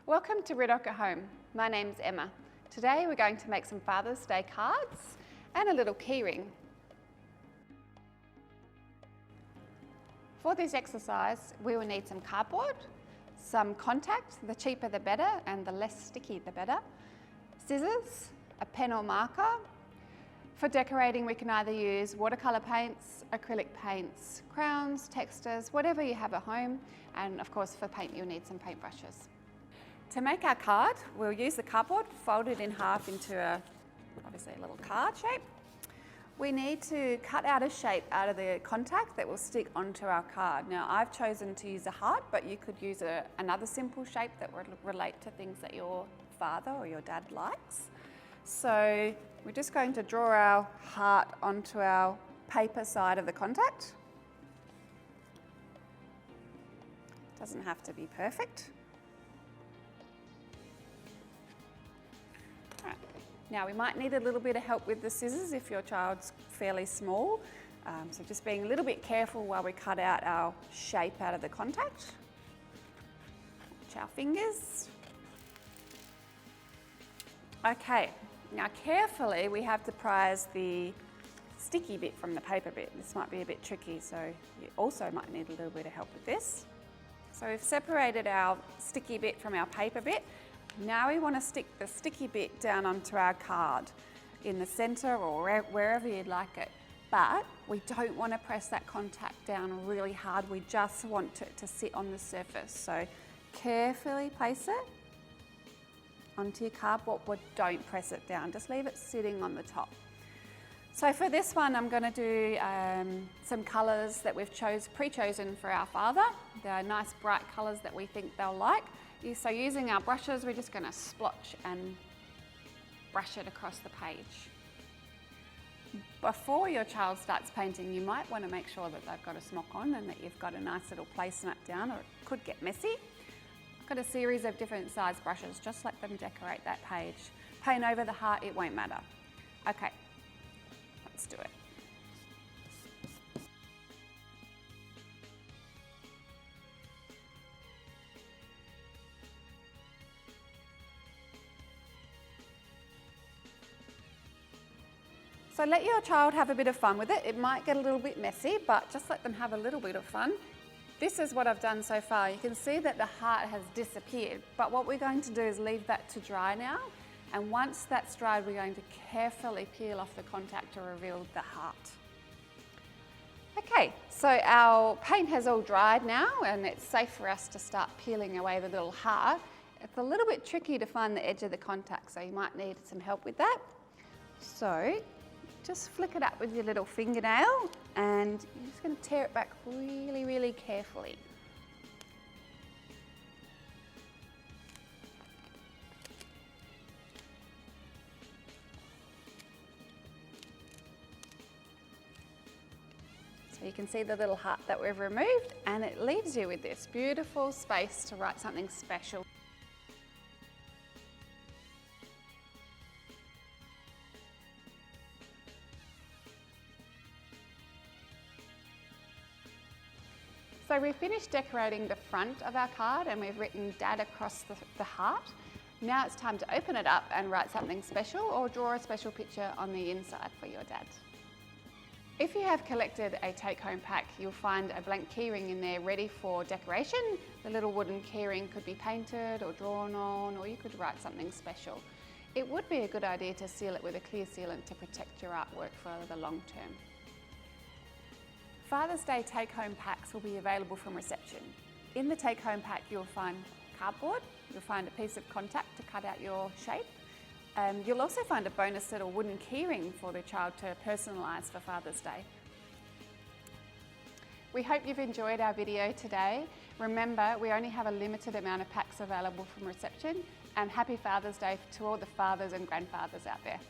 Welcome to Riddoch at Home. My name's Emma. Today we're going to make some Father's Day cards and a little keyring. For this exercise we will need some cardboard, some contact, the cheaper the better and the less sticky the better, scissors, a pen or marker. For decorating we can either use watercolour paints, acrylic paints, crowns, textures, whatever you have at home, and of course for paint you'll need some paintbrushes. To make our card, we'll use the cardboard, fold it in half into obviously a little card shape. We need to cut out a shape out of the contact that will stick onto our card. Now I've chosen to use a heart, but you could use another simple shape that would relate to things that your father or your dad likes. So we're just going to draw our heart onto our paper side of the contact. Doesn't have to be perfect. Now we might need a little bit of help with the scissors if your child's fairly small. So just being a little bit careful while we cut out our shape out of the contact. Watch our fingers. Okay, now carefully we have to prise the sticky bit from the paper bit. This might be a bit tricky, so you also might need a little bit of help with this. So we've separated our sticky bit from our paper bit. Now we want to stick the sticky bit down onto our card in the centre or wherever you'd like it. But we don't want to press that contact down really hard. We just want it to sit on the surface. So carefully place it onto your cardboard, but don't press it down. Just leave it sitting on the top. So for this one, I'm going to do some colours that we've pre-chosen for our father. They're nice bright colours that we think they'll like. So using our brushes, we're just going to splotch and brush it across the page. Before your child starts painting, you might want to make sure that they've got a smock on and that you've got a nice little placemat down, or it could get messy. I've got a series of different size brushes, just let them decorate that page. Paint over the heart, it won't matter. Okay, let's do it. So let your child have a bit of fun with it. It might get a little bit messy, but just let them have a little bit of fun. This is what I've done so far. You can see that the heart has disappeared, but what we're going to do is leave that to dry now. And once that's dried, we're going to carefully peel off the contact to reveal the heart. Okay, so our paint has all dried now and it's safe for us to start peeling away the little heart. It's a little bit tricky to find the edge of the contact, so you might need some help with that. So just flick it up with your little fingernail and you're just going to tear it back really, really carefully. So you can see the little heart that we've removed, and it leaves you with this beautiful space to write something special. So we've finished decorating the front of our card and we've written Dad across the heart. Now it's time to open it up and write something special or draw a special picture on the inside for your dad. If you have collected a take-home pack, you'll find a blank keyring in there ready for decoration. The little wooden keyring could be painted or drawn on, or you could write something special. It would be a good idea to seal it with a clear sealant to protect your artwork for the long term. Father's Day take-home packs will be available from reception. In the take-home pack you'll find cardboard, you'll find a piece of contact to cut out your shape. You'll also find a bonus little wooden keyring for the child to personalise for Father's Day. We hope you've enjoyed our video today. Remember, we only have a limited amount of packs available from reception, and happy Father's Day to all the fathers and grandfathers out there.